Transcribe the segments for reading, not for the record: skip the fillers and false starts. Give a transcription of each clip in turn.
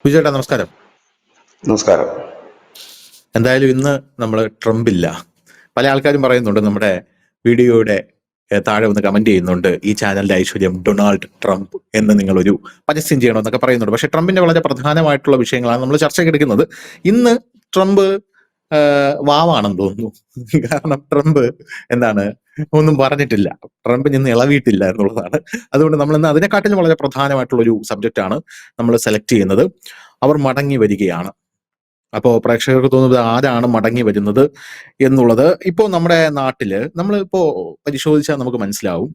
വിജയേട്ടാ നമസ്കാരം. നമസ്കാരം. എന്തായാലും ഇന്ന് നമ്മൾ ട്രംപ് ഇല്ല. പല ആൾക്കാരും പറയുന്നുണ്ട് നമ്മുടെ വീഡിയോയുടെ താഴെ ഒന്ന് കമന്റ് ചെയ്യുന്നുണ്ട്, ഈ ചാനലിന്റെ ഐശ്വര്യം ഡൊണാൾഡ് ട്രംപ് എന്ന് നിങ്ങളൊരു പരസ്യം ചെയ്യണമെന്നൊക്കെ പറയുന്നുണ്ട്. പക്ഷെ ട്രംപിന്റെ വളരെ പ്രധാനമായിട്ടുള്ള വിഷയങ്ങളാണ് നമ്മൾ ചർച്ചയ്ക്ക് എടുക്കുന്നത്. ഇന്ന് ട്രംപ് വാവാണെന്ന് തോന്നുന്നു. കാരണം ട്രംപ് എന്താണ് ഒന്നും പറഞ്ഞിട്ടില്ല, ട്രംപ് ഇന്ന് ഇളവിയിട്ടില്ല എന്നുള്ളതാണ്. അതുകൊണ്ട് നമ്മൾ ഇന്ന് അതിനെക്കാട്ടിലും വളരെ പ്രധാനമായിട്ടുള്ള ഒരു സബ്ജക്റ്റ് ആണ് നമ്മൾ സെലക്ട് ചെയ്യുന്നത്. അവർ മടങ്ങി വരികയാണ്. അപ്പോൾ പ്രേക്ഷകർക്ക് തോന്നുന്നത് ആരാണ് മടങ്ങി വരുന്നത് എന്നുള്ളത്. ഇപ്പോൾ നമ്മുടെ നാട്ടില് നമ്മളിപ്പോ പരിശോധിച്ചാൽ നമുക്ക് മനസ്സിലാവും,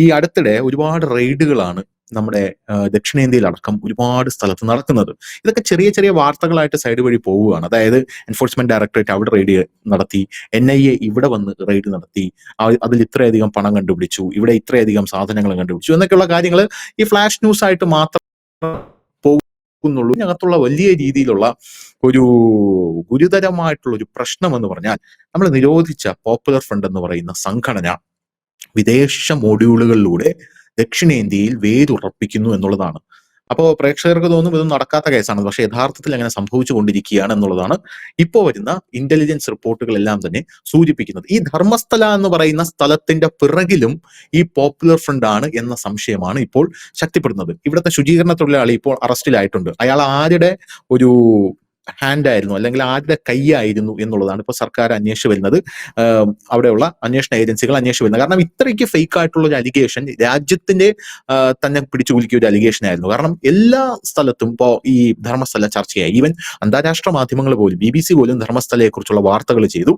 ഈ അടുത്തിടെ ഒരുപാട് റെയ്ഡുകളാണ് നമ്മുടെ ദക്ഷിണേന്ത്യയിലടക്കം ഒരുപാട് സ്ഥലത്ത് നടക്കുന്നത്. ഇതൊക്കെ ചെറിയ ചെറിയ വാർത്തകളായിട്ട് സൈഡ് വഴി പോവുകയാണ്. അതായത് എൻഫോഴ്സ്മെന്റ് ഡയറക്ടറേറ്റ് അവിടെ റെയ്ഡ് നടത്തി, NIA ഇവിടെ വന്ന് റെയ്ഡ് നടത്തി, അതിൽ ഇത്രയധികം പണം കണ്ടുപിടിച്ചു, ഇവിടെ ഇത്രയധികം സാധനങ്ങൾ കണ്ടുപിടിച്ചു എന്നൊക്കെയുള്ള കാര്യങ്ങൾ ഈ ഫ്ലാഷ് ന്യൂസ് ആയിട്ട് മാത്രം പോകുന്നുള്ളൂ. ഇതിനകത്തുള്ള വലിയ രീതിയിലുള്ള ഒരു ഗുരുതരമായിട്ടുള്ള ഒരു പ്രശ്നം എന്ന് പറഞ്ഞാൽ, നമ്മൾ നിരോധിച്ച പോപ്പുലർ ഫ്രണ്ട് എന്ന് പറയുന്ന സംഘടന വിദേശ മോഡ്യൂളുകളിലൂടെ ദക്ഷിണേന്ത്യയിൽ വേരുറപ്പിക്കുന്നു എന്നുള്ളതാണ്. അപ്പോൾ പ്രേക്ഷകർക്ക് തോന്നും ഇതൊന്നും നടക്കാത്ത കേസാണ്, പക്ഷെ യഥാർത്ഥത്തിൽ അങ്ങനെ സംഭവിച്ചു കൊണ്ടിരിക്കുകയാണ് എന്നുള്ളതാണ് ഇപ്പോൾ വരുന്ന ഇന്റലിജൻസ് റിപ്പോർട്ടുകളെല്ലാം തന്നെ സൂചിപ്പിക്കുന്നത്. ഈ ധർമ്മസ്ഥല എന്ന് പറയുന്ന സ്ഥലത്തിന്റെ പിറകിലും ഈ പോപ്പുലർ ഫ്രണ്ട് ആണ് എന്ന സംശയമാണ് ഇപ്പോൾ ശക്തിപ്പെടുന്നത്. ഇവിടുത്തെ ശുചീകരണ തൊഴിലാളി ഇപ്പോൾ അറസ്റ്റിലായിട്ടുണ്ട്. അയാൾ ആരുടെ ഒരു ഹാൻഡ് ആയിരുന്നു, അല്ലെങ്കിൽ ആരുടെ കൈയായിരുന്നു എന്നുള്ളതാണ് ഇപ്പോൾ സർക്കാർ അന്വേഷിച്ചു വരുന്നത്. അവിടെയുള്ള അന്വേഷണ ഏജൻസികൾ അന്വേഷിച്ചു വരുന്നത്. കാരണം ഇത്രയ്ക്ക് ഫേക്ക് ആയിട്ടുള്ള ഒരു അലിഗേഷൻ രാജ്യത്തിന്റെ തന്നെ പിടിച്ചു കുലുക്കിയ ഒരു അലിഗേഷൻ ആയിരുന്നു. കാരണം എല്ലാ സ്ഥലത്തും ഇപ്പോൾ ഈ ധർമ്മസ്ഥല ചർച്ചയായി. ഈവൻ അന്താരാഷ്ട്ര മാധ്യമങ്ങൾ പോലും, BBC പോലും ധർമ്മസ്ഥലയെ കുറിച്ചുള്ള വാർത്തകൾ ചെയ്തു.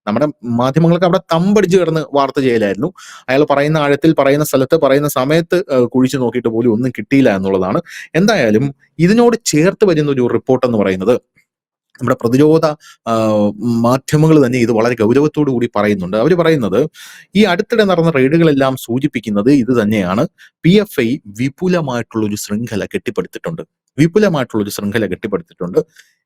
നമ്മുടെ മാധ്യമങ്ങൾക്ക് അവിടെ തമ്പടിച്ച് കിടന്ന് വാർത്ത ചെയ്യലായിരുന്നു. അയാൾ പറയുന്ന ആഴത്തിൽ, പറയുന്ന സ്ഥലത്ത്, പറയുന്ന സമയത്ത് കുഴിച്ചു നോക്കിയിട്ട് പോലും ഒന്നും കിട്ടിയില്ല എന്നുള്ളതാണ്. എന്തായാലും ഇതിനോട് ചേർത്ത് വരുന്ന ഒരു റിപ്പോർട്ട് എന്ന് പറയുന്നത്, നമ്മുടെ പ്രതിരോധ മാധ്യമങ്ങൾ തന്നെ ഇത് വളരെ ഗൗരവത്തോടു കൂടി പറയുന്നുണ്ട്. അവർ പറയുന്നത് ഈ അടുത്തിടെ നടന്ന റെയ്ഡുകളെല്ലാം സൂചിപ്പിക്കുന്നത് ഇത് തന്നെയാണ്. PFI വിപുലമായിട്ടുള്ളൊരു ശൃംഖല കെട്ടിപ്പടുത്തിട്ടുണ്ട്.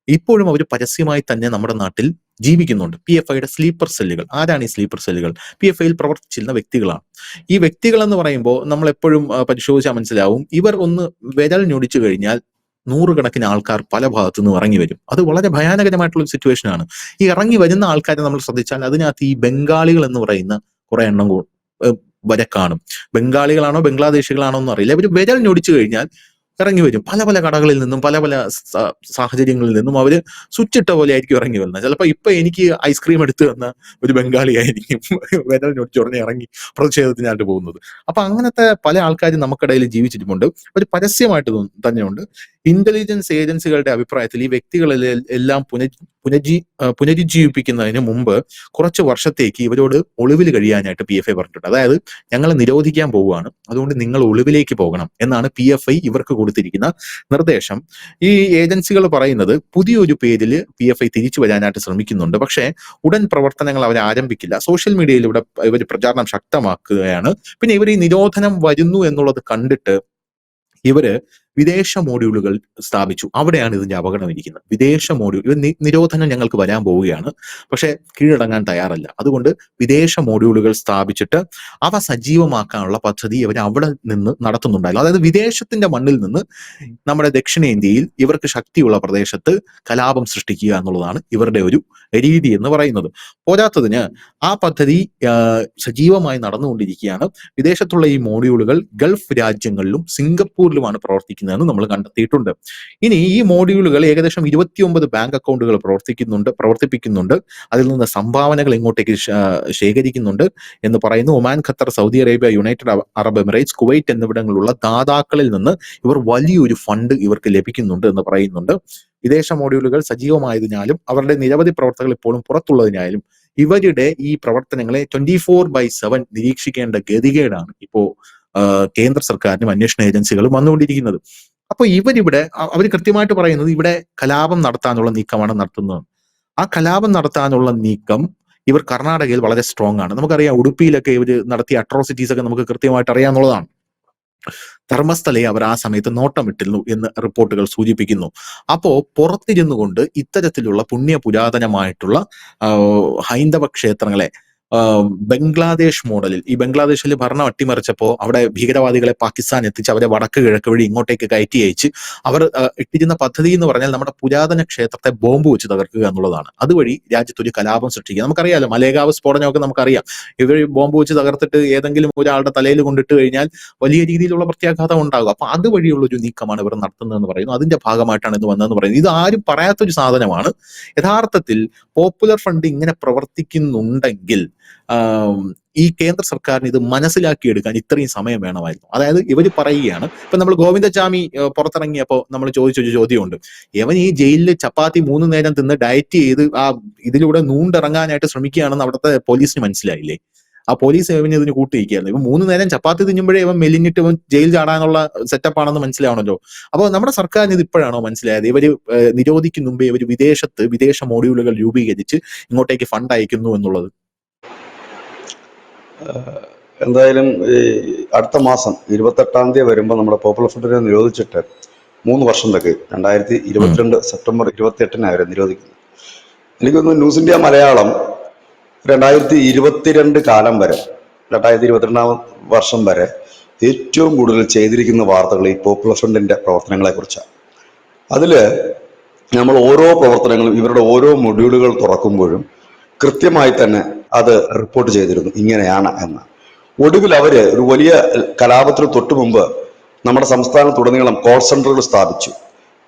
ഇപ്പോഴും അവർ പരസ്യമായി തന്നെ നമ്മുടെ നാട്ടിൽ ജീവിക്കുന്നുണ്ട്. PFIയുടെ സ്ലീപ്പർ സെല്ലുകൾ. ആരാണ് ഈ സ്ലീപ്പർ സെല്ലുകൾ? PFIയിൽ പ്രവർത്തിച്ചിരുന്ന വ്യക്തികളാണ്. ഈ വ്യക്തികൾ എന്ന് പറയുമ്പോൾ നമ്മൾ എപ്പോഴും പരിശോധിച്ചാൽ മനസ്സിലാവും, ഇവർ ഒന്ന് വിരൽ ഞൊടിച്ചു കഴിഞ്ഞാൽ നൂറുകണക്കിന് ആൾക്കാർ പല ഭാഗത്തു നിന്നും ഇറങ്ങി വരും. അത് വളരെ ഭയാനകരമായിട്ടുള്ള ഒരു സിറ്റുവേഷൻ ആണ്. ഈ ഇറങ്ങി വരുന്ന ആൾക്കാരെ നമ്മൾ ശ്രദ്ധിച്ചാൽ അതിനകത്ത് ഈ ബംഗാളികൾ എന്ന് പറയുന്ന കുറെ എണ്ണം വരെ കാണും. ബംഗാളികളാണോ ബംഗ്ലാദേശികളാണോ എന്ന് അറിയില്ല. ഇവർ വിരൽ ഞൊടിച്ചു കഴിഞ്ഞാൽ ഇറങ്ങി വരും. പല പല കടകളിൽ നിന്നും, പല പല സാഹചര്യങ്ങളിൽ നിന്നും അവര് സ്വിച്ച് ഇട്ട പോലെ ആയിരിക്കും ഇറങ്ങി വരുന്നത്. ചിലപ്പോൾ ഇപ്പൊ എനിക്ക് ഐസ്ക്രീം എടുത്തു തന്ന ഒരു ബംഗാളി ആയിരിക്കും വിരൽ ഞൊടിച്ചുടനെ ഇറങ്ങി പ്രതിഷേധത്തിനായിട്ട് പോകുന്നത്. അപ്പൊ അങ്ങനത്തെ പല ആൾക്കാരും നമുക്കിടയിൽ ജീവിച്ചിട്ടുമുണ്ട്. ഒരു പരസ്യമായിട്ട് തന്നെയുണ്ട്. ഇന്റലിജൻസ് ഏജൻസികളുടെ അഭിപ്രായത്തിൽ ഈ വ്യക്തികളെല്ലാം പുനരുജ്ജീവിപ്പിക്കുന്നതിന് മുമ്പ് കുറച്ച് വർഷത്തേക്ക് ഇവരോട് ഒളിവിൽ കഴിയാനായിട്ട് PFI പറഞ്ഞിട്ടുണ്ട്. അതായത് ഞങ്ങൾ നിരോധിക്കാൻ പോവുകയാണ്, അതുകൊണ്ട് നിങ്ങൾ ഒളിവിലേക്ക് പോകണം എന്നാണ് PFI ഇവർക്ക് കൊടുത്തിരിക്കുന്ന നിർദ്ദേശം. ഈ ഏജൻസികൾ പറയുന്നത് പുതിയൊരു പേരിൽ PFI തിരിച്ചു വരാനായിട്ട് ശ്രമിക്കുന്നുണ്ട്. പക്ഷേ ഉടൻ പ്രവർത്തനങ്ങൾ അവർ ആരംഭിക്കില്ല. സോഷ്യൽ മീഡിയയിലൂടെ ഇവർ പ്രചാരണം ശക്തമാക്കുകയാണ്. പിന്നെ ഇവർ ഈ നിരോധനം വരുന്നു എന്നുള്ളത് കണ്ടിട്ട് ഇവര് വിദേശ മോഡ്യൂളുകൾ സ്ഥാപിച്ചു. അവിടെയാണ് ഇതിന്റെ അപകടം ഇരിക്കുന്നത്. വിദേശ മോഡ്യൂൾ, നിരോധനം ഞങ്ങൾക്ക് വരാൻ പോവുകയാണ്, പക്ഷെ കീഴടങ്ങാൻ തയ്യാറല്ല. അതുകൊണ്ട് വിദേശ മോഡ്യൂളുകൾ സ്ഥാപിച്ചിട്ട് അവ സജീവമാക്കാനുള്ള പദ്ധതി ഇവർ അവിടെ നിന്ന് നടത്തുന്നുണ്ടായിരുന്നു. അതായത് വിദേശത്തിന്റെ മണ്ണിൽ നിന്ന് നമ്മുടെ ദക്ഷിണേന്ത്യയിൽ ഇവർക്ക് ശക്തിയുള്ള പ്രദേശത്ത് കലാപം സൃഷ്ടിക്കുക എന്നുള്ളതാണ് ഇവരുടെ ഒരു രീതി എന്ന് പറയുന്നത്. പോരാത്തതിന് ആ പദ്ധതി സജീവമായി നടന്നുകൊണ്ടിരിക്കുകയാണ്. വിദേശത്തുള്ള ഈ മോഡ്യൂളുകൾ ഗൾഫ് രാജ്യങ്ങളിലും സിംഗപ്പൂരിലുമാണ് പ്രവർത്തിക്കുന്നതെന്ന് നമ്മൾ കണ്ടെത്തിയിട്ടുണ്ട്. ഇനി ഈ മോഡ്യൂളുകൾ ഏകദേശം 29 ബാങ്ക് അക്കൗണ്ടുകൾ പ്രവർത്തിപ്പിക്കുന്നുണ്ട്. അതിൽ നിന്ന് സംഭാവനകൾ ഇങ്ങോട്ടേക്ക് ശേഖരിക്കുന്നുണ്ട് എന്ന് പറയുന്നു. Oman, Qatar, Saudi Arabia, United Arab Emirates, Kuwait എന്നിവിടങ്ങളിലുള്ള ദാതാക്കളിൽ നിന്ന് ഇവർ വലിയൊരു ഫണ്ട് ഇവർക്ക് ലഭിക്കുന്നുണ്ട് എന്ന് പറയുന്നുണ്ട്. വിദേശ മോഡ്യൂളുകൾ സജീവമായതിനാലും അവരുടെ നിരവധി പ്രവർത്തകർ ഇപ്പോഴും പുറത്തുള്ളതിനാലും ഇവരുടെ ഈ പ്രവർത്തനങ്ങളെ 24/7 നിരീക്ഷിക്കേണ്ട ഗതികേടാണ് ഇപ്പോ കേന്ദ്ര സർക്കാരിനും അന്വേഷണ ഏജൻസികളും വന്നുകൊണ്ടിരിക്കുന്നത്. അപ്പൊ ഇവരിവിടെ അവർ കൃത്യമായിട്ട് പറയുന്നത് ഇവിടെ കലാപം നടത്താനുള്ള നീക്കമാണ് നടത്തുന്നത്. ആ കലാപം നടത്താനുള്ള നീക്കം ഇവർ കർണാടകയിൽ വളരെ സ്ട്രോങ് ആണ്. നമുക്കറിയാം, ഉടുപ്പിയിലൊക്കെ ഇവർ നടത്തിയ അട്രോസിറ്റീസ് ഒക്കെ നമുക്ക് കൃത്യമായിട്ട് അറിയാവുന്നതാണ്. ധർമ്മസ്ഥലയെ അവർ ആ സമയത്ത് നോട്ടമിട്ടിരുന്നു എന്ന് റിപ്പോർട്ടുകൾ സൂചിപ്പിക്കുന്നു. അപ്പോ പുറത്തിരുന്നു കൊണ്ട് ഇത്തരത്തിലുള്ള പുണ്യ പുരാതനമായിട്ടുള്ള ഹൈന്ദവ ക്ഷേത്രങ്ങളെ ബംഗ്ലാദേശ് മോഡലിൽ, ഈ ബംഗ്ലാദേശിൽ ഭരണം അട്ടിമറിച്ചപ്പോൾ അവിടെ ഭീകരവാദികളെ പാകിസ്ഥാൻ എത്തിച്ച് അവരെ വടക്ക് കിഴക്ക് വഴി ഇങ്ങോട്ടേക്ക് കയറ്റി അയച്ച് അവർ ഇട്ടിരുന്ന പദ്ധതി എന്ന് പറഞ്ഞാൽ നമ്മുടെ പുരാതന ക്ഷേത്രത്തെ ബോംബ് വെച്ച് തകർക്കുക എന്നുള്ളതാണ്. അതുവഴി രാജ്യത്ത് ഒരു കലാപം സൃഷ്ടിക്കുക. നമുക്കറിയാലോ, മലേഗാവ് സ്ഫോടനമൊക്കെ നമുക്കറിയാം. ഇവർ ബോംബ് വെച്ച് തകർത്തിട്ട് ഏതെങ്കിലും ഒരാളുടെ തലയിൽ കൊണ്ടിട്ട് കഴിഞ്ഞാൽ വലിയ രീതിയിലുള്ള പ്രത്യാഘാതം ഉണ്ടാകും. അപ്പൊ അതുവഴിയുള്ള ഒരു നീക്കമാണ് ഇവർ നടത്തുന്നതെന്ന് പറയുന്നു. അതിന്റെ ഭാഗമായിട്ടാണ് ഇത് വന്നതെന്ന് പറയുന്നത്. ഇത് ആരും പറയാത്തൊരു സാധനമാണ്. യഥാർത്ഥത്തിൽ പോപ്പുലർ ഫ്രണ്ട് ഇങ്ങനെ പ്രവർത്തിക്കുന്നുണ്ടെങ്കിൽ ഈ കേന്ദ്ര സർക്കാരിന് ഇത് മനസ്സിലാക്കിയെടുക്കാൻ ഇത്രയും സമയം വേണമായിരുന്നു. അതായത് ഇവർ പറയുകയാണ്, ഇപ്പൊ നമ്മൾ ഗോവിന്ദചാമി പുറത്തിറങ്ങിയപ്പോൾ നമ്മൾ ചോദിച്ചൊരു ചോദ്യമുണ്ട്, ഇവൻ ഈ ജയിലിൽ ചപ്പാത്തി 3 നേരം തിന്ന് ഡയറ്റ് ചെയ്ത് ഇതിലൂടെ നൂണ്ടിറങ്ങാനായിട്ട് ശ്രമിക്കുകയാണെന്ന് അവിടുത്തെ പോലീസിന് മനസ്സിലായില്ലേ? ആ പോലീസ് ഇവന് ഇതിന് കൂട്ടിയിരിക്കുകയായിരുന്നു. ഇവൻ 3 നേരം ചപ്പാത്തി തിന്നുമ്പോഴേ ഇവൻ മെലിഞ്ഞിട്ട് ഇവൻ ജയിൽ ചാടാനുള്ള സെറ്റപ്പ് ആണെന്ന് മനസ്സിലാവണല്ലോ. അപ്പോൾ നമ്മുടെ സർക്കാരിന് ഇത് ഇപ്പോഴാണോ മനസ്സിലായത്? ഇവര് നിരോധിക്കും മുമ്പേ ഇവർ വിദേശ മോഡ്യൂളുകൾ രൂപീകരിച്ച് ഇങ്ങോട്ടേക്ക് ഫണ്ട് അയക്കുന്നു എന്നുള്ളത്. എന്തായാലും ഈ അടുത്ത മാസം 28-ാം തീയതി വരുമ്പോൾ നമ്മുടെ പോപ്പുലർ ഫ്രണ്ടിനെ നിരോധിച്ചിട്ട് 3 വർഷം തക്കെ 2022 സെപ്റ്റംബർ 28-നാണ് അവരെ നിരോധിക്കുന്നത്. എനിക്കൊന്ന് ന്യൂസ് ഇന്ത്യ മലയാളം 2022 കാലം വരെ 2022 വർഷം വരെ ഏറ്റവും കൂടുതൽ ചെയ്തിരിക്കുന്ന വാർത്തകൾ ഈ പോപ്പുലർ ഫ്രണ്ടിന്റെ പ്രവർത്തനങ്ങളെ കുറിച്ചാണ്. അതില് നമ്മൾ ഓരോ പ്രവർത്തനങ്ങളും ഇവരുടെ ഓരോ മൊഡ്യൂളുകൾ തുറക്കുമ്പോഴും കൃത്യമായി തന്നെ അത് റിപ്പോർട്ട് ചെയ്തിരുന്നു ഇങ്ങനെയാണ് എന്ന്. ഒടുവിൽ അവര് ഒരു വലിയ കലാപത്തിന് തൊട്ടു മുമ്പ് നമ്മുടെ സംസ്ഥാനത്തുടനീളം കോൾ സെന്ററുകൾ സ്ഥാപിച്ചു.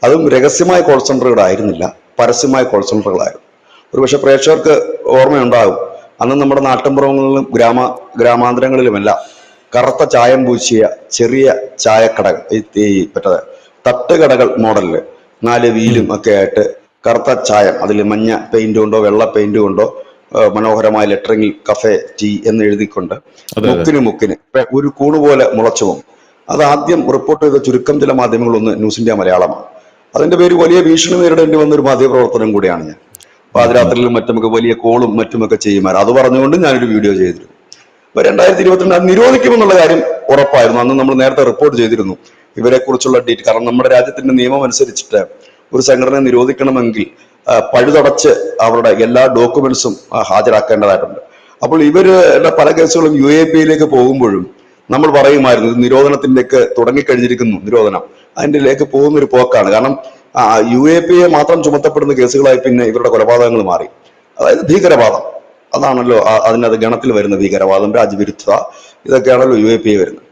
അതും രഹസ്യമായ കോൾ സെന്ററുകളായിരുന്നില്ല, പരസ്യമായ കോൾ സെന്ററുകളായിരുന്നു. ഒരുപക്ഷെ പ്രേക്ഷകർക്ക് ഓർമ്മയുണ്ടാകും, അന്ന് നമ്മുടെ നാട്ടിൻപുറങ്ങളിലും ഗ്രാമാന്തരങ്ങളിലുമെല്ലാം കറുത്ത ചായം പൂശിയ ചെറിയ ചായക്കടകൾ, ഈ മറ്റേ തട്ടുകടകൾ മോഡലില് 4 വീലും ഒക്കെ ആയിട്ട് കറുത്ത ചായം, അതിൽ മഞ്ഞ പെയിന്റ് കൊണ്ടോ വെള്ള പെയിന്റ് കൊണ്ടോ മനോഹരമായ ലെറ്ററിങ്ങിൽ കഫേ ടീ എന്ന് എഴുതിക്കൊണ്ട് മുക്കിന് ഒരു കൂണുപോലെ മുളച്ചുവും. അത് ആദ്യം റിപ്പോർട്ട് ചെയ്ത ചുരുക്കം ചില മാധ്യമങ്ങളൊന്ന് ന്യൂസ് ഇന്ത്യ മലയാളമാണ്. അതിന്റെ പേര് വലിയ ഭീഷണി നേരിടേണ്ടി വന്നൊരു മാധ്യമപ്രവർത്തനം കൂടിയാണ് ഞാൻ. പാതിരാത്രിയിലും മറ്റുമൊക്കെ വലിയ കോളും മറ്റുമൊക്കെ ചെയ്യുമായിരുന്നു. അത് പറഞ്ഞുകൊണ്ട് ഞാനൊരു വീഡിയോ ചെയ്തിരുന്നു. അപ്പൊ 2022 അത് നിരോധിക്കുമെന്നുള്ള കാര്യം ഉറപ്പായിരുന്നു. അന്ന് നമ്മൾ നേരത്തെ റിപ്പോർട്ട് ചെയ്തിരുന്നു ഇവരെ കുറിച്ചുള്ള ഡീറ്റെയിൽ. കാരണം നമ്മുടെ രാജ്യത്തിന്റെ നിയമം അനുസരിച്ചിട്ട് ഒരു സംഘടനയെ നിരോധിക്കണമെങ്കിൽ പഴുതടച്ച് അവരുടെ എല്ലാ ഡോക്യുമെന്റ്സും ഹാജരാക്കേണ്ടതായിട്ടുണ്ട്. അപ്പോൾ ഇവരുടെ പല കേസുകളും UAPയിലേക്ക് പോകുമ്പോഴും നമ്മൾ പറയുമായിരുന്നു ഇത് നിരോധനത്തിലേക്ക് തുടങ്ങിക്കഴിഞ്ഞിരിക്കുന്നു, നിരോധനം അതിൻ്റെലേക്ക് പോകുന്നൊരു പോക്കാണ്. കാരണം UAPയെ മാത്രം ചുമത്തപ്പെടുന്ന കേസുകളായി പിന്നെ ഇവരുടെ കൊലപാതകങ്ങൾ മാറി. അതായത് ഭീകരവാദം, അതാണല്ലോ അതിനകത്ത് ഗണത്തിൽ വരുന്ന ഭീകരവാദം, രാജ്യവിരുദ്ധത, ഇതൊക്കെയാണല്ലോ UAP വരുന്നത്.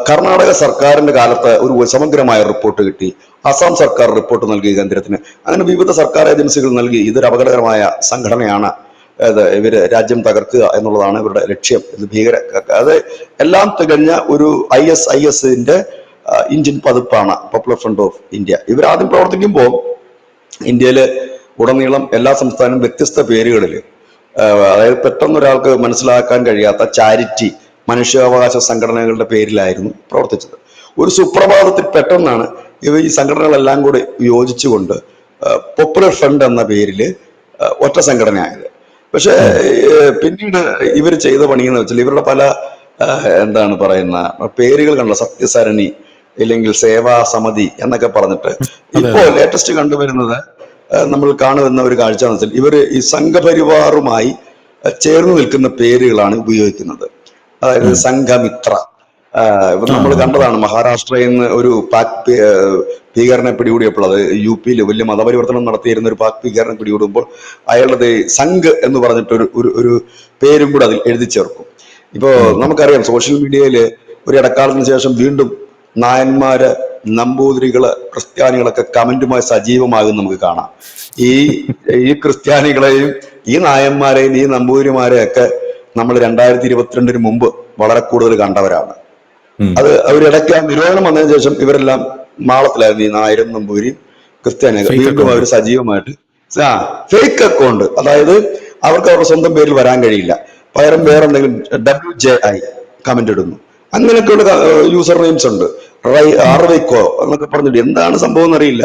കർണാടക സർക്കാരിന്റെ കാലത്ത് ഒരു സമഗ്രമായ റിപ്പോർട്ട് കിട്ടി. അസം സർക്കാർ റിപ്പോർട്ട് നൽകി കേന്ദ്രത്തിന്. അങ്ങനെ വിവിധ സർക്കാർ ഏജൻസികൾ നൽകി ഇതൊരു അപകടകരമായ സംഘടനയാണ്, ഇവര് രാജ്യം തകർക്കുക എന്നുള്ളതാണ് ഇവരുടെ ലക്ഷ്യം. ഇത് അത് എല്ലാം തികഞ്ഞ ഒരു ISISന്റെ ഇന്ത്യൻ പതിപ്പാണ് പോപ്പുലർ ഫ്രണ്ട് ഓഫ് ഇന്ത്യ. ഇവരാദ്യം പ്രവർത്തിക്കുമ്പോൾ ഇന്ത്യയില് ഉടനീളം എല്ലാ സംസ്ഥാനവും വ്യത്യസ്ത പേരുകളിൽ, അതായത് പെട്ടെന്നൊരാൾക്ക് മനസ്സിലാക്കാൻ കഴിയാത്ത ചാരിറ്റി മനുഷ്യാവകാശ സംഘടനകളുടെ പേരിലായിരുന്നു പ്രവർത്തിച്ചത്. ഒരു സുപ്രഭാതത്തിൽ പെട്ടെന്നാണ് ഈ സംഘടനകളെല്ലാം കൂടി യോജിച്ചുകൊണ്ട് പോപ്പുലർ ഫ്രണ്ട് എന്ന പേരിൽ ഒറ്റ സംഘടനയായത്. പക്ഷെ പിന്നീട് ഇവർ ചെയ്ത പണിയെന്ന് വെച്ചാൽ ഇവരുടെ പല എന്താണ് പറയുന്ന പേരുകൾ കണ്ടോ, സത്യസരണി ഇല്ലെങ്കിൽ സേവാ സമിതി എന്നൊക്കെ പറഞ്ഞിട്ട് ഇപ്പോ ലേറ്റസ്റ്റ് കണ്ടുവരുന്നത് നമ്മൾ കാണുന്ന ഒരു കാഴ്ച എന്ന് വെച്ചാൽ ഇവര് ഈ സംഘപരിവാറുമായി ചേർന്ന് നിൽക്കുന്ന പേരുകളാണ് ഉപയോഗിക്കുന്നത്. അതായത് സംഘമിത്ര, നമ്മൾ കണ്ടതാണ് മഹാരാഷ്ട്രയിൽ നിന്ന് ഒരു പാക് ഭീകരനെ പിടികൂടിയപ്പോൾ, അത് UPയിൽ വലിയ മതപരിവർത്തനം നടത്തിയിരുന്ന ഒരു പാക് ഭീകരനെ പിടികൂടുമ്പോൾ അയാളുടെ സംഘ് എന്ന് പറഞ്ഞിട്ട് ഒരു പേരും കൂടെ അതിൽ എഴുതി ചേർക്കും. ഇപ്പോ നമുക്കറിയാം സോഷ്യൽ മീഡിയയിൽ ഒരു ഇടക്കാലത്തിന് ശേഷം വീണ്ടും നായന്മാര്, നമ്പൂതിരികള്, ക്രിസ്ത്യാനികളൊക്കെ കമന്റുമായി സജീവമാകും നമുക്ക് കാണാം. ഈ ക്രിസ്ത്യാനികളെയും ഈ നായന്മാരെയും ഈ നമ്പൂതിരിമാരെയൊക്കെ നമ്മൾ 2022 മുമ്പ് വളരെ കൂടുതൽ കണ്ടവരാണ്. അത് അവരിടയ്ക്ക് നിരോധനം വന്നതിന് ശേഷം ഇവരെല്ലാം മാളത്തിലായിരുന്നു. ഈ നായരും നമ്പൂരിയും ക്രിസ്ത്യാനികൾ വീണ്ടും അവർ സജീവമായിട്ട് ഫേക്ക് അക്കൗണ്ട്, അതായത് അവർക്ക് അവരുടെ സ്വന്തം പേരിൽ വരാൻ കഴിയില്ല, പകരം വേറെ എന്തെങ്കിലും WJI കമന്റ് ഇടുന്നു. അങ്ങനെയൊക്കെയുള്ള യൂസർ നെയിംസ് ഉണ്ട്. ആർവൈക്കോ എന്നൊക്കെ പറഞ്ഞിട്ട് എന്താണ് സംഭവം എന്നറിയില്ല.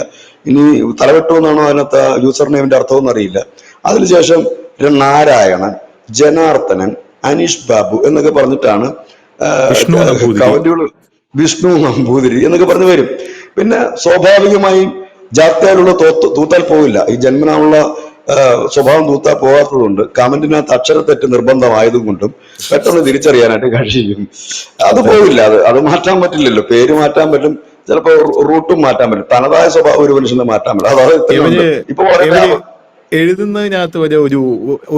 ഇനി തലവെട്ടോ എന്നാണോ അതിനകത്ത് യൂസർ നെയിമിന്റെ അർത്ഥവും എന്നറിയില്ല. അതിനുശേഷം നാരായണൻ, ജനാർദ്ദനൻ, അനീഷ് ബാബു എന്നൊക്കെ പറഞ്ഞിട്ടാണ് കമന്റുകൾ, വിഷ്ണു നമ്പൂതിരി എന്നൊക്കെ പറഞ്ഞു വരും. പിന്നെ സ്വാഭാവികമായും ജാത്യാലുള്ള തൂത്താൽ പോവില്ല. ഈ ജന്മനാമുള്ള സ്വഭാവം തൂത്താ പോകാത്തതുകൊണ്ട് കമന്റിനകത്ത് അക്ഷരത്തെറ്റ് നിർബന്ധമായതുകൊണ്ടും പെട്ടെന്ന് തിരിച്ചറിയാനായിട്ട് കഴിയും. അത് പോവില്ല, അത് മാറ്റാൻ പറ്റില്ലല്ലോ. പേര് മാറ്റാൻ പറ്റും, ചിലപ്പോ റൂട്ടും മാറ്റാൻ പറ്റും, തനതായ സ്വഭാവം ഒരു മനുഷ്യനെ മാറ്റാൻ പറ്റും. അതായത് ഇത്രയുണ്ട്. ഇപ്പൊ വളരെ എഴുതുന്നതിനകത്ത് വരെ ഒരു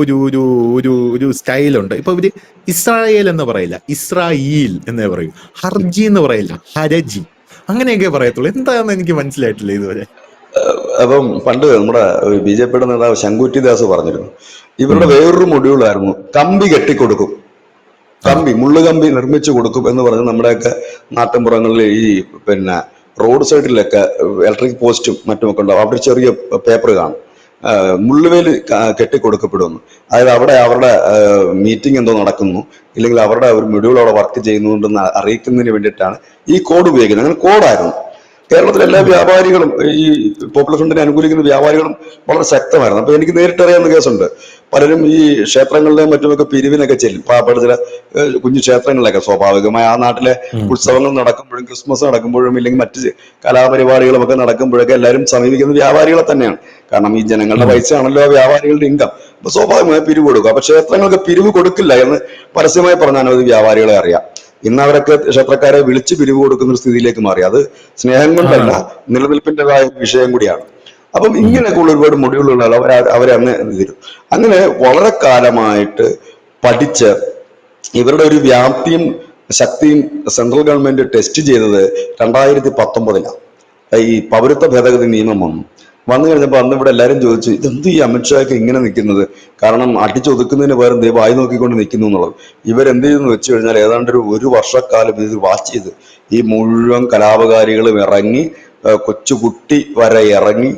ഒരു ഒരു ഒരു ഒരു സ്റ്റൈലുണ്ട്. ഇപ്പൊ ഇവര് ഇസ്രായേൽ എന്ന് പറയില്ല, ഇസ്രായേൽ എന്നേ പറയൂ. ഹർജി എന്ന് പറയില്ല, ഹരജി, അങ്ങനെയൊക്കെ പറയത്തുള്ളൂ. എന്താണെന്ന് എനിക്ക് മനസ്സിലായിട്ടില്ല ഇതുവരെ. അപ്പം പണ്ട് നമ്മുടെ BJPയുടെ നേതാവ് ശങ്കുറ്റി ദാസ് പറഞ്ഞിരുന്നു, ഇവരുടെ വേറൊരു മൊഡ്യൂളായിരുന്നു കമ്പി കെട്ടിക്കൊടുക്കും, മുള്ളുകമ്പി നിർമ്മിച്ചു കൊടുക്കും എന്ന് പറഞ്ഞ് നമ്മുടെയൊക്കെ നാട്ടിൻപുറങ്ങളിൽ ഈ പിന്നെ റോഡ് സൈഡിലൊക്കെ ഇലക്ട്രിക് പോസ്റ്റും മറ്റുമൊക്കെ ഉണ്ടാവും. അവിടെ ചെറിയ പേപ്പർ കാണും, മുള്ളുവേല് കെട്ടിക്കൊടുക്കപ്പെടുന്നു. അതായത് അവിടെ അവരുടെ മീറ്റിംഗ് എന്തോ നടക്കുന്നു, ഇല്ലെങ്കിൽ അവരുടെ ഒരു മൊഡ്യൂൾ അവിടെ വർക്ക് ചെയ്യുന്നുണ്ടെന്ന് അറിയിക്കുന്നതിന് വേണ്ടിയിട്ടാണ് ഈ കോഡ് ഉപയോഗിക്കുന്നത്. അങ്ങനെ കോഡായിരുന്നു. കേരളത്തിലെ എല്ലാ വ്യാപാരികളും, ഈ പോപ്പുലർ ഫ്രണ്ടിനെ അനുകൂലിക്കുന്ന വ്യാപാരികളും വളരെ ശക്തമായിരുന്നു. അപ്പൊ എനിക്ക് നേരിട്ട് അറിയാവുന്ന കേസുണ്ട്. പലരും ഈ ക്ഷേത്രങ്ങളിലെയും മറ്റുമൊക്കെ പിരിവിനൊക്കെ ചെല്ലും. പാവപ്പെട്ട ചില കുഞ്ഞു ക്ഷേത്രങ്ങളിലൊക്കെ സ്വാഭാവികമായി ആ നാട്ടിലെ ഉത്സവങ്ങൾ നടക്കുമ്പോഴും ക്രിസ്മസ് നടക്കുമ്പോഴും ഇല്ലെങ്കിൽ മറ്റ് കലാപരിപാടികളും ഒക്കെ നടക്കുമ്പോഴൊക്കെ എല്ലാവരും സമീപിക്കുന്ന വ്യാപാരികളെ തന്നെയാണ്. കാരണം ഈ ജനങ്ങളുടെ പൈസയാണല്ലോ ആ വ്യാപാരികളുടെ ഇൻകം. അപ്പൊ സ്വാഭാവികമായി പിരിവ് കൊടുക്കും. അപ്പൊ ക്ഷേത്രങ്ങൾക്ക് പിരിവ് കൊടുക്കില്ല എന്ന് പരസ്യമായി പറഞ്ഞ അനവധി വ്യാപാരികളെ അറിയാം. ഇന്ന് അവരൊക്കെ ക്ഷേത്രക്കാരെ വിളിച്ച് പിരിവ് കൊടുക്കുന്ന ഒരു സ്ഥിതിയിലേക്ക് മാറി. അത് സ്നേഹം കൊണ്ടല്ല, നിലനിൽപ്പിൻ്റെതായ വിഷയം കൂടിയാണ്. അപ്പം ഇങ്ങനെയൊക്കെയുള്ള ഒരുപാട് മൊഡ്യൂളുകൾ അവരെ അങ്ങ് തരും. അങ്ങനെ വളരെ കാലമായിട്ട് പഠിച്ച് ഇവരുടെ ഒരു വ്യാപ്തിയും ശക്തിയും സെൻട്രൽ ഗവൺമെന്റ് ടെസ്റ്റ് ചെയ്തത് 2019 ഈ പൗരത്വ ഭേദഗതി നിയമം വന്നു കഴിഞ്ഞപ്പോൾ അന്ന് ഇവിടെ എല്ലാവരും ചോദിച്ചു, ഇതെന്ത് ഈ അമിത്ഷാക്ക് ഇങ്ങനെ നിൽക്കുന്നത്, കാരണം അടിച്ചൊതുക്കുന്നതിന് പകരം ദൈവം വായി നോക്കിക്കൊണ്ട് നിൽക്കുന്നു എന്നുള്ളത്. ഇവരെന്ത് ചെയ്തെന്ന് വെച്ച് കഴിഞ്ഞാൽ ഏതാണ്ട് ഒരു വർഷക്കാലം ഇത് വാച്ച് ചെയ്ത് ഈ മുഴുവൻ കലാപകാരികളും ഇറങ്ങി, കൊച്ചുകുട്ടി വരെ ഇറങ്ങി,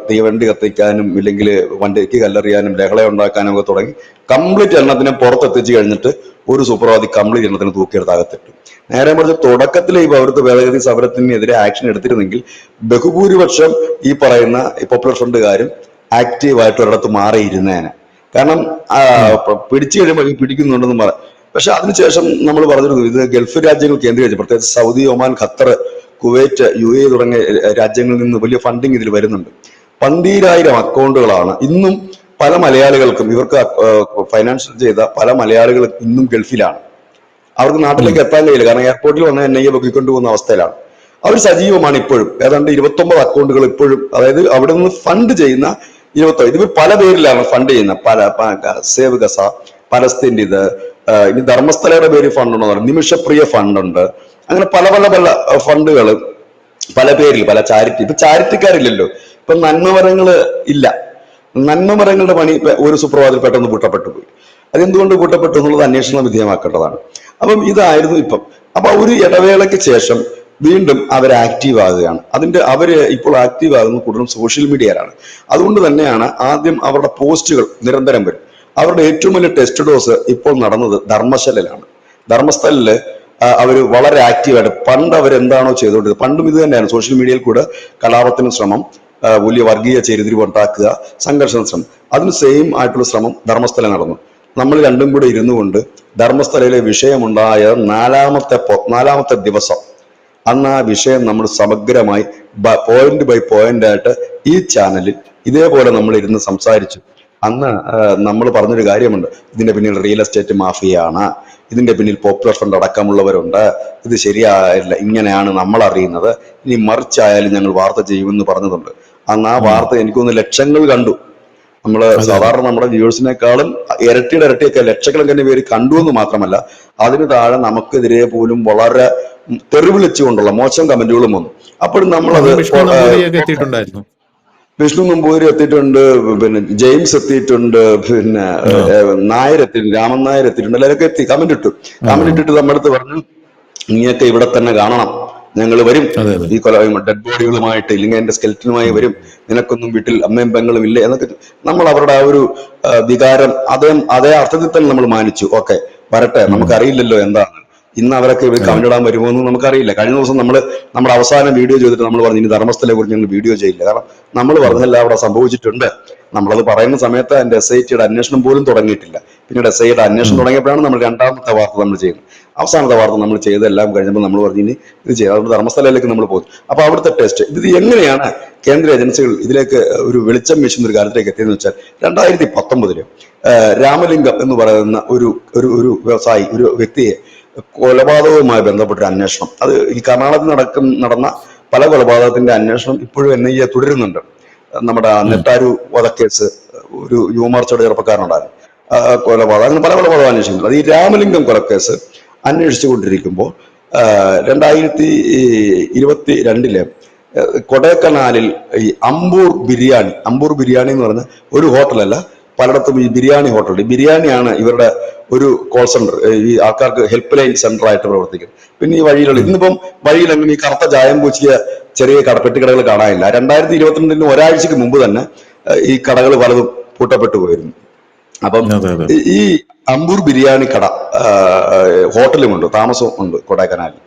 തീവണ്ടി കത്തിക്കാനും ഇല്ലെങ്കിൽ വണ്ടിക്ക് കല്ലെറിയാനും ലഹള ഉണ്ടാക്കാനും ഒക്കെ തുടങ്ങി. കംപ്ലീറ്റ് എണ്ണത്തിനെ പുറത്തെത്തിച്ച് കഴിഞ്ഞിട്ട് ഒരു സുപ്രഭാതി കംപ്ലീറ്റ് എണ്ണത്തിന് തൂക്കിയെടുത്ത് അകത്തിട്ടു. നേരെ മറിച്ച് തുടക്കത്തിലെ ഈ പൗരത്വ ഭേദഗതി സമരത്തിനെതിരെ ആക്ഷൻ എടുത്തിരുന്നെങ്കിൽ ബഹുഭൂരിപക്ഷം ഈ പറയുന്ന പോപ്പുലർ ഫ്രണ്ടുകാരും ആക്റ്റീവായിട്ട് ഒരിടത്ത് മാറിയിരുന്നേനെ. കാരണം പിടിച്ചു കഴിയുമ്പോൾ പിടിക്കുന്നുണ്ടെന്ന് പറയാം. പക്ഷെ അതിനുശേഷം നമ്മൾ പറഞ്ഞിരുന്നു, ഇത് ഗൾഫ് രാജ്യങ്ങൾ കേന്ദ്രീകരിച്ച്, പ്രത്യേകിച്ച് Saudi, Oman, Qatar, Kuwait, UAE തുടങ്ങിയ രാജ്യങ്ങളിൽ നിന്ന് വലിയ ഫണ്ടിങ് ഇതിൽ വരുന്നുണ്ട്. 12,000 അക്കൗണ്ടുകളാണ് ഇന്നും പല മലയാളികൾക്കും. ഇവർക്ക് ഫൈനാൻഷ്യൽ ചെയ്ത പല മലയാളികളും ഇന്നും ഗൾഫിലാണ്. അവർക്ക് നാട്ടിലേക്ക് എത്താൻ കഴിയില്ല, കാരണം എയർപോർട്ടിൽ വന്ന് NIA പൊക്കിക്കൊണ്ടു പോകുന്ന അവസ്ഥയിലാണ്. അവർ സജീവമാണ് ഇപ്പോഴും. ഏതാണ്ട് 29 അക്കൗണ്ടുകൾ ഇപ്പോഴും, അതായത് അവിടെ നിന്ന് ഫണ്ട് ചെയ്യുന്ന 29, ഇത് പല പേരിലാണ് ഫണ്ട് ചെയ്യുന്ന. സേവ് ഗസ, പലസ്തീൻ്റെ ഇനി ധർമ്മസ്ഥലയുടെ പേര് ഫണ്ടുണ്ടെന്ന് പറയും, നിമിഷപ്രിയ ഫണ്ടുണ്ട്. അങ്ങനെ പല പല പല ഫണ്ടുകൾ പല പേരിൽ, പല ചാരിറ്റി. ഇപ്പൊ ചാരിറ്റിക്കാരില്ലല്ലോ, ഇപ്പൊ നന്മമരങ്ങള് ഇല്ല. നന്മമരങ്ങളുടെ പണി ഒരു സുപ്രഭാതത്തിൽ പെട്ടെന്ന് പൂട്ടപ്പെട്ടു പോയി. അതെന്തുകൊണ്ട് പൂട്ടപ്പെട്ടു എന്നുള്ളത് അന്വേഷണം വിധേയമാക്കേണ്ടതാണ്. അപ്പം ഇതായിരുന്നു ഇപ്പം. അപ്പൊ ഒരു ഇടവേളയ്ക്ക് ശേഷം വീണ്ടും അവർ ആക്റ്റീവ് ആകുകയാണ്. അവര് ഇപ്പോൾ ആക്റ്റീവ് ആകുന്നത് കൂടുതലും സോഷ്യൽ മീഡിയയിലാണ്. അതുകൊണ്ട് തന്നെയാണ് ആദ്യം അവരുടെ പോസ്റ്റുകൾ നിരന്തരം വരും. അവരുടെ ഏറ്റവും വലിയ ടെസ്റ്റ് ഡോസ് ഇപ്പോൾ നടന്നത് ധർമ്മശാലയിലാണ്. ധർമ്മസ്ഥലില് അവർ വളരെ ആക്റ്റീവായിട്ട് പണ്ട് അവരെന്താണോ ചെയ്തുകൊണ്ടിരുന്നത്, പണ്ടും ഇത് തന്നെയാണ്, സോഷ്യൽ മീഡിയയിൽ കൂടെ കലാപത്തിന് ശ്രമം, വലിയ വർഗീയ ചേരിതിരിവ് ഉണ്ടാക്കുക, സംഘർഷ ശ്രമം, അതിന് സെയിം ആയിട്ടുള്ള ശ്രമം ധർമ്മസ്ഥല നടന്നു. നമ്മൾ രണ്ടും കൂടെ ഇരുന്നു കൊണ്ട് ധർമ്മസ്ഥലയിലെ വിഷയമുണ്ടായ നാലാമത്തെ ദിവസം അന്ന് ആ വിഷയം നമ്മൾ സമഗ്രമായി പോയിന്റ് ബൈ പോയിന്റ് ആയിട്ട് ഈ ചാനലിൽ ഇതേപോലെ നമ്മൾ ഇരുന്ന് സംസാരിച്ചു. അന്ന് നമ്മൾ പറഞ്ഞൊരു കാര്യമുണ്ട്, ഇതിന്റെ പിന്നിൽ റിയൽ എസ്റ്റേറ്റ് മാഫിയാണ്, ഇതിന്റെ പിന്നിൽ പോപ്പുലർ ഫ്രണ്ട് അടക്കമുള്ളവരുണ്ട്, ഇത് ശരിയായില്ല, ഇങ്ങനെയാണ് നമ്മൾ അറിയുന്നത്, ഇനി മറിച്ചായാലും ഞങ്ങൾ വാർത്ത ചെയ്യുമെന്ന് പറഞ്ഞതുണ്ട്. അന്ന് ആ വാർത്ത എനിക്കൊന്ന് ലക്ഷങ്ങൾ കണ്ടു. നമ്മള് സാധാരണ നമ്മുടെ വ്യൂവേഴ്സിനേക്കാളും ഇരട്ടിയൊക്കെ ലക്ഷക്കണക്കിന് പേര് കണ്ടു എന്ന് മാത്രമല്ല, അതിന് താഴെ നമുക്കെതിരെ പോലും വളരെ തെറിവിളിച്ചുകൊണ്ടുള്ള മോശം കമന്റുകളും വന്നു. അപ്പോഴും നമ്മളത് വിഷ്ണു നമ്പൂതിരി എത്തിയിട്ടുണ്ട്, പിന്നെ ജെയിംസ് എത്തിയിട്ടുണ്ട്, പിന്നെ നായർ എത്തിയിട്ടുണ്ട്, രാമൻ നായർ എത്തിയിട്ടുണ്ട്. എല്ലാവരൊക്കെ എത്തി കമന്റ് ഇട്ടിട്ട് നമ്മുടെ അടുത്ത് പറഞ്ഞു, നീയൊക്കെ ഇവിടെ തന്നെ കാണണം, ഞങ്ങൾ വരും ഈ ഡെഡ് ബോഡികളുമായിട്ട്, ഇല്ലെങ്കിൽ എന്റെ സ്കെൽറ്റനുമായി വരും, നിനക്കൊന്നും വീട്ടിൽ അമ്മയും പെങ്ങളും ഇല്ലേ എന്നൊക്കെ. നമ്മൾ അവരുടെ ആ ഒരു വികാരം അതേ അർത്ഥത്തിൽ തന്നെ നമ്മൾ മാനിച്ചു. ഓക്കെ, വരട്ടെ, നമുക്കറിയില്ലല്ലോ എന്താണ്. ഇന്ന് അവരൊക്കെ ഇവർ കമന്റ് ഇടാൻ വരുമോ എന്ന് നമുക്കറിയില്ല. കഴിഞ്ഞ ദിവസം നമ്മുടെ അവസാന വീഡിയോ ചെയ്തിട്ട് നമ്മൾ പറഞ്ഞു ഇനി ധർമ്മസ്ഥലയെ കുറിച്ച് ഞങ്ങൾ വീഡിയോ ചെയ്യില്ല. കാരണം നമ്മൾ പറഞ്ഞല്ല അവിടെ സംഭവിച്ചിട്ടുണ്ട്. നമ്മളത് പറയുന്ന സമയത്ത് അതിന്റെ SIT അന്വേഷണം പോലും തുടങ്ങിയിട്ടില്ല. പിന്നീട് SIT അന്വേഷണം തുടങ്ങിയപ്പോഴാണ് നമ്മൾ രണ്ടാമത്തെ വാർത്ത നമ്മൾ ചെയ്യുന്നത്. അവസാനത്തെ വാർത്ത നമ്മൾ ചെയ്തെല്ലാം കഴിഞ്ഞപ്പോൾ നമ്മൾ പറഞ്ഞു ഇനി ഇത് ചെയ്യാം. അതുകൊണ്ട് ധർമ്മസ്ഥലയിലേക്ക് നമ്മൾ പോകും. അപ്പൊ അവിടുത്തെ ടെസ്റ്റ് ഇത് എങ്ങനെയാണ് കേന്ദ്ര ഏജൻസികൾ ഇതിലേക്ക് ഒരു വെളിച്ചം വീശുന്ന ഒരു കാര്യത്തിലേക്ക് എത്തിയെന്ന് വെച്ചാൽ 2019 രാമലിംഗം എന്ന് പറയുന്ന ഒരു വ്യവസായി, ഒരു വ്യക്തിയെ കൊലപാതകവുമായി ബന്ധപ്പെട്ടൊരു അന്വേഷണം, അത് ഈ കർണാടകത്തിൽ നടന്ന പല കൊലപാതകത്തിന്റെ അന്വേഷണം ഇപ്പോഴും NIA തുടരുന്നുണ്ട്. നമ്മുടെ നെട്ടാരു വധക്കേസ്, ഒരു യുവമോർച്ചയുടെ ചെറുപ്പക്കാരനുണ്ടായിരുന്നു കൊലപാതകം, അങ്ങനെ പല കൊലപാതകം അന്വേഷിക്കുന്നത്. അത് ഈ രാമലിംഗം കൊലക്കേസ് അന്വേഷിച്ചു കൊണ്ടിരിക്കുമ്പോൾ 2022 കൊടൈക്കനാലിൽ ഈ അമ്പൂർ ബിരിയാണി എന്ന് പറഞ്ഞ ഒരു ഹോട്ടലല്ല, പലയിടത്തും ഈ ബിരിയാണി ഹോട്ടൽ, ബിരിയാണിയാണ് ഇവരുടെ ഒരു കോൾ സെന്റർ, ഈ ആൾക്കാർക്ക് ഹെൽപ്പ് ലൈൻ സെന്റർ ആയിട്ട് പ്രവർത്തിക്കുന്നത്. പിന്നെ ഈ വഴിയിലുള്ള ഇന്നിപ്പം വഴിയിലെങ്കിലും ഈ കറുത്ത ചായം പൂച്ചിയ ചെറിയ പെട്ടിക്കടകൾ കാണാനില്ല. 2022 ഒരാഴ്ചക്ക് മുമ്പ് തന്നെ ഈ കടകൾ പലതും പൂട്ടപ്പെട്ടു പോയിരുന്നു. അപ്പം ഈ അമ്പൂർ ബിരിയാണി കട ഹോട്ടലുമുണ്ട്, താമസവും ഉണ്ട് കൊടൈക്കനാലിൽ.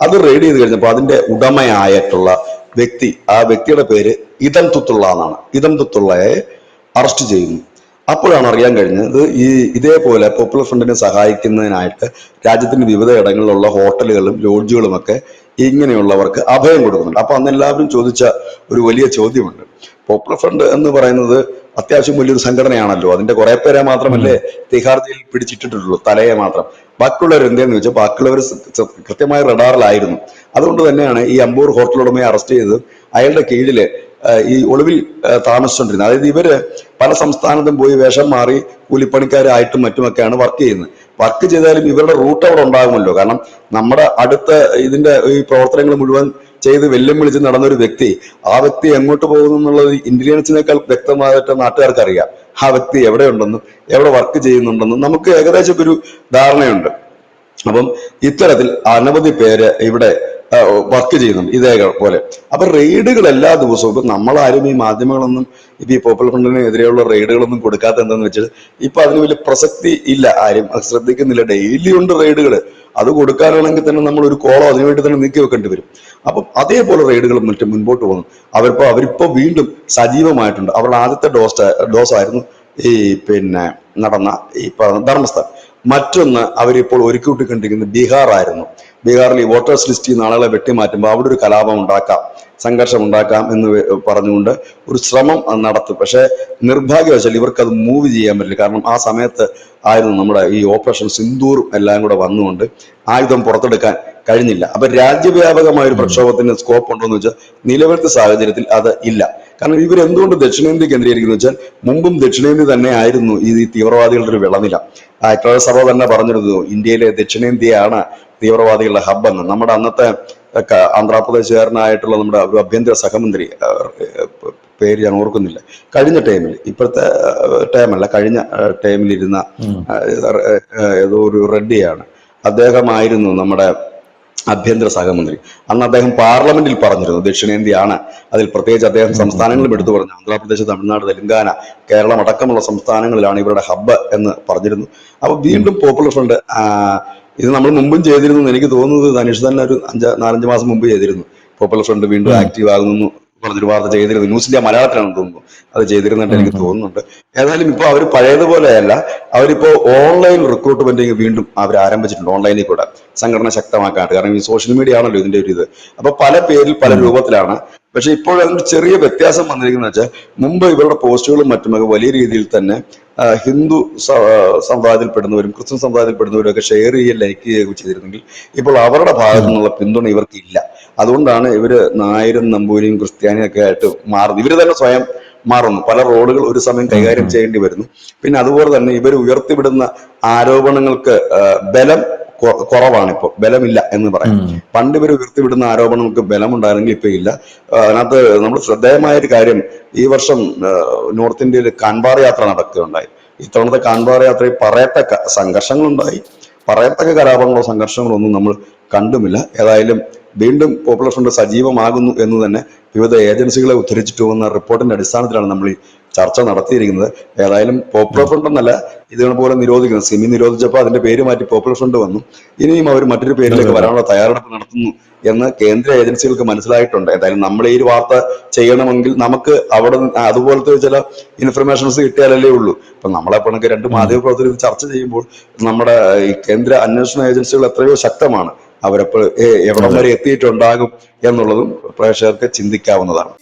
അത് റെയ്ഡ് ചെയ്ത് കഴിഞ്ഞപ്പോൾ അതിന്റെ ഉടമയായിട്ടുള്ള വ്യക്തി, ആ വ്യക്തിയുടെ പേര് ഇദം തുത്തുള്ള എന്നാണ്. ഇദം തുത്തുള്ളയെ അറസ്റ്റ് ചെയ്യുന്നു. അപ്പോഴാണ് അറിയാൻ കഴിഞ്ഞത് ഇതേപോലെ പോപ്പുലർ ഫ്രണ്ടിനെ സഹായിക്കുന്നതിനായിട്ട് രാജ്യത്തിന്റെ വിവിധ ഇടങ്ങളിലുള്ള ഹോട്ടലുകളും ലോഡ്ജുകളും ഒക്കെ ഇങ്ങനെയുള്ളവർക്ക് അഭയം കൊടുക്കുന്നുണ്ട്. അപ്പൊ അന്ന് എല്ലാവരും ചോദിച്ച ഒരു വലിയ ചോദ്യമുണ്ട്. പോപ്പുലർ ഫ്രണ്ട് എന്ന് പറയുന്നത് അത്യാവശ്യം വലിയൊരു സംഘടനയാണല്ലോ, അതിന്റെ കുറെ പേരെ മാത്രമല്ലേ തിഹാർ ജയിലിൽ പിടിച്ചിട്ടിട്ടുള്ളൂ, തലയെ മാത്രം. ബാക്കിയുള്ളവർ എന്തെന്ന് വെച്ചാൽ ബാക്കിയുള്ളവർ കൃത്യമായ റഡാറിലായിരുന്നു. അതുകൊണ്ട് തന്നെയാണ് ഈ അമ്പൂർ ഹോട്ടൽ ഉടമയെ അറസ്റ്റ് ചെയ്ത് അയാളുടെ കീഴില് ഈ ഒളിവിൽ താമസിച്ചുകൊണ്ടിരുന്നത്. അതായത് ഇവര് പല സംസ്ഥാനത്തും പോയി വേഷം മാറി കൂലിപ്പണിക്കാരായിട്ടും മറ്റുമൊക്കെയാണ് വർക്ക് ചെയ്യുന്നത്. വർക്ക് ചെയ്താലും ഇവരുടെ റൂട്ട് അവിടെ ഉണ്ടാകുമല്ലോ. കാരണം നമ്മുടെ അടുത്ത ഇതിന്റെ ഈ പ്രവർത്തനങ്ങൾ മുഴുവൻ ചെയ്ത് വെല്ലുവിളിച്ച് നടന്നൊരു വ്യക്തി, ആ വ്യക്തി എങ്ങോട്ട് പോകുന്നു എന്നുള്ളത് ഇന്റലിജൻസിനേക്കാൾ വ്യക്തമായിട്ട് നാട്ടുകാർക്ക് അറിയാം. ആ വ്യക്തി എവിടെയുണ്ടെന്നും എവിടെ വർക്ക് ചെയ്യുന്നുണ്ടെന്നും നമുക്ക് ഏകദേശം ഒരു ധാരണയുണ്ട്. അപ്പം ഇത്തരത്തിൽ അനവധി പേര് ഇവിടെ വർക്ക് ചെയ്യുന്നുണ്ട് ഇതേ പോലെ. അപ്പൊ റെയ്ഡുകൾ എല്ലാ ദിവസവും ഇപ്പൊ നമ്മളാരും ഈ മാധ്യമങ്ങളൊന്നും ഇപ്പൊ ഈ പോപ്പുലർ ഫ്രണ്ടിനെതിരെയുള്ള റെയ്ഡുകളൊന്നും കൊടുക്കാത്ത എന്താന്ന് വെച്ചാൽ ഇപ്പൊ അതിന് വലിയ പ്രസക്തി ഇല്ല, ആരും ശ്രദ്ധിക്കുന്നില്ല. ഡെയിലി ഉണ്ട് റെയ്ഡുകൾ. അത് കൊടുക്കാനാണെങ്കിൽ തന്നെ നമ്മൾ ഒരു കോളോ അതിനുവേണ്ടി തന്നെ നീക്കി വെക്കേണ്ടി വരും. അപ്പം അതേപോലെ റെയ്ഡുകളും മറ്റും മുൻപോട്ട് പോകുന്നു. അവരിപ്പോ വീണ്ടും സജീവമായിട്ടുണ്ട്. അവരുടെ ആദ്യത്തെ ഡോസ് ആയിരുന്നു ഈ നടന്ന ഈ ധർമ്മസ്ഥലം. മറ്റൊന്ന് അവരിപ്പോൾ ഒരുക്കിവിട്ടിക്കൊണ്ടിരിക്കുന്നത് ബീഹാർ ആയിരുന്നു. ബീഹാറിൽ ഈ വോട്ടേഴ്സ് ലിസ്റ്റിൽ നിന്ന് ആളുകളെ വെട്ടിമാറ്റുമ്പോൾ അവിടെ ഒരു കലാപം ഉണ്ടാക്കാം, സംഘർഷം ഉണ്ടാക്കാം എന്ന് പറഞ്ഞുകൊണ്ട് ഒരു ശ്രമം നടത്തും. പക്ഷെ നിർഭാഗ്യവശാൽ ഇവർക്ക് അത് മൂവ് ചെയ്യാൻ പറ്റില്ല. കാരണം ആ സമയത്ത് ആയിരുന്നു നമ്മുടെ ഈ ഓപ്പറേഷൻ സിന്ദൂറും എല്ലാം കൂടെ വന്നുകൊണ്ട് ആയുധം പുറത്തെടുക്കാൻ കഴിഞ്ഞില്ല. അപ്പൊ രാജ്യവ്യാപകമായ ഒരു പ്രക്ഷോഭത്തിന് സ്കോപ്പ് ഉണ്ടോ എന്ന് വെച്ചാൽ നിലവിലത്തെ സാഹചര്യത്തിൽ അത് ഇല്ല. കാരണം ഇവരെന്തുകൊണ്ട് ദക്ഷിണേന്ത്യ കേന്ദ്രീകരിക്കുന്നു വെച്ചാൽ മുമ്പും ദക്ഷിണേന്ത്യ തന്നെ ആയിരുന്നു ഈ തീവ്രവാദികളുടെ ഒരു വിളനില. ഐക്യരാഷ്ട്രസഭ തന്നെ പറഞ്ഞിരുന്നു ഇന്ത്യയിലെ ദക്ഷിണേന്ത്യയാണ് തീവ്രവാദികളുടെ ഹബ്ബെന്ന്. നമ്മുടെ അന്നത്തെ ആന്ധ്രാപ്രദേശുകാരനായിട്ടുള്ള നമ്മുടെ ഒരു ആഭ്യന്തര സഹമന്ത്രി, പേര് ഞാൻ ഓർക്കുന്നില്ല, കഴിഞ്ഞ ടൈമിൽ, ഇപ്പോഴത്തെ ടൈമല്ല, കഴിഞ്ഞ ടൈമിലിരുന്ന ഏതോ ഒരു റെഡ്ഡിയാണ്, അദ്ദേഹമായിരുന്നു നമ്മുടെ ആഭ്യന്തര സഹമന്ത്രി. അന്ന് അദ്ദേഹം പാർലമെന്റിൽ പറഞ്ഞിരുന്നു ദക്ഷിണേന്ത്യയാണ്, അതിൽ പ്രത്യേകിച്ച് അദ്ദേഹം സംസ്ഥാനങ്ങളും എടുത്തു പറഞ്ഞു. ആന്ധ്രാപ്രദേശ്, തമിഴ്നാട്, തെലങ്കാന, കേരളം അടക്കമുള്ള സംസ്ഥാനങ്ങളിലാണ് ഇവരുടെ ഹബ്ബ് എന്ന് പറഞ്ഞിരുന്നു. അപ്പൊ വീണ്ടും പോപ്പുലർ ഫ്രണ്ട് ഇത് നമ്മൾ മുമ്പും ചെയ്തിരുന്നു. എനിക്ക് തോന്നുന്നത് ധനുഷ് തന്നെ ഒരു 4-5 മാസം മുമ്പ് ചെയ്തിരുന്നു. പോപ്പുലർ ഫ്രണ്ട് വീണ്ടും ആക്റ്റീവ് ആകുന്നു പറഞ്ഞൊരു വാർത്ത ചെയ്തിരുന്നു. ന്യൂസ് ഇന്ത്യ മലയാളത്തിലാണെന്ന് തോന്നുന്നു അത് ചെയ്തിരുന്നിട്ട് എനിക്ക് തോന്നുന്നുണ്ട്. ഏതായാലും ഇപ്പൊ അവർ പഴയതുപോലെയല്ല, അവരിപ്പോ ഓൺലൈൻ റിക്രൂട്ട്മെന്റ് വീണ്ടും അവർ ആരംഭിച്ചിട്ടുണ്ട്. ഓൺലൈനിൽ കൂടെ സംഘടന ശക്തമാക്കാനായിട്ട്. കാരണം ഈ സോഷ്യൽ മീഡിയ ആണല്ലോ ഇതിന്റെ ഒരു ഇത്. അപ്പൊ പല പേരിൽ പല രൂപത്തിലാണ്. പക്ഷെ ഇപ്പോൾ അതിന് ചെറിയ വ്യത്യാസം വന്നിരിക്കുന്ന വെച്ചാൽ മുമ്പ് ഇവരുടെ പോസ്റ്റുകളും മറ്റുമൊക്കെ വലിയ രീതിയിൽ തന്നെ ഹിന്ദു സമുദായത്തിൽപ്പെടുന്നവരും ക്രിസ്ത്യൻ സമുദായത്തിൽപ്പെടുന്നവരും ഒക്കെ ഷെയർ ചെയ്യുകയും ലൈക്ക് ചെയ്യുകയും ചെയ്തിരുന്നെങ്കിൽ ഇപ്പോൾ അവരുടെ ഭാഗത്തു നിന്നുള്ള പിന്തുണ ഇവർക്ക് ഇല്ല. അതുകൊണ്ടാണ് ഇവര് നായരും നമ്പൂരിയും ക്രിസ്ത്യാനിയും ഒക്കെ ആയിട്ട് മാറുന്നത്. ഇവര് തന്നെ സ്വയം മാറുന്നു. പല റോളുകൾ ഒരു സമയം കൈകാര്യം ചെയ്യേണ്ടി വരുന്നു. പിന്നെ അതുപോലെ തന്നെ ഇവർ ഉയർത്തിവിടുന്ന ആരോപണങ്ങൾക്ക് ബലം കുറവാണ്. ഇപ്പോൾ ബലമില്ല എന്ന് പറയാം. പണ്ട് ഇവർ ഉയർത്തിവിടുന്ന ആരോപണങ്ങൾക്ക് ബലമുണ്ടായിരുന്നെങ്കിൽ ഇപ്പൊ ഇല്ല. അതിനകത്ത് നമ്മൾ ശ്രദ്ധേയമായ ഒരു കാര്യം, ഈ വർഷം നോർത്ത് ഇന്ത്യയിൽ കാൻബാർ യാത്ര നടക്കുകയുണ്ടായി. ഇത്തവണത്തെ കാൻബാർ യാത്രയിൽ പറയത്തക്ക സംഘർഷങ്ങളുണ്ടായി. പറയത്തക്ക കലാപങ്ങളോ സംഘർഷങ്ങളോ ഒന്നും നമ്മൾ കണ്ടുമില്ല. ഏതായാലും വീണ്ടും പോപ്പുലർ ഫ്രണ്ട് സജീവമാകുന്നു എന്ന് തന്നെ വിവിധ ഏജൻസികളെ ഉദ്ധരിച്ചിട്ട് പോകുന്ന റിപ്പോർട്ടിന്റെ അടിസ്ഥാനത്തിലാണ് നമ്മൾ ഈ ചർച്ച നടത്തിയിരിക്കുന്നത്. ഏതായാലും പോപ്പുലർ ഫ്രണ്ട് എന്നല്ല ഇതുപോലെ നിരോധിക്കുന്നത്. സിമി നിരോധിച്ചപ്പോൾ അതിന്റെ പേര് മാറ്റി പോപ്പുലർ ഫ്രണ്ട് വന്നു. ഇനിയും അവർ മറ്റൊരു പേരിലേക്ക് വരാനുള്ള തയ്യാറെടുപ്പ് നടത്തുന്നു എന്ന് കേന്ദ്ര ഏജൻസികൾക്ക് മനസ്സിലായിട്ടുണ്ട്. എന്തായാലും നമ്മൾ ഈ ഒരു വാർത്ത ചെയ്യണമെങ്കിൽ നമുക്ക് അവിടെ അതുപോലത്തെ ചില ഇൻഫർമേഷൻസ് കിട്ടിയാലല്ലേ ഉള്ളൂ. ഇപ്പൊ നമ്മളെ കണക്ക് രണ്ട് മാധ്യമപ്രവർത്തകർ ചർച്ച ചെയ്യുമ്പോൾ നമ്മുടെ ഈ കേന്ദ്ര അന്വേഷണ ഏജൻസികൾ എത്രയോ ശക്തമാണ്. അവരപ്പോൾ എവിടം വരെ എത്തിയിട്ടുണ്ടാകും എന്നുള്ളതും പ്രേക്ഷകർക്ക് ചിന്തിക്കാവുന്നതാണ്.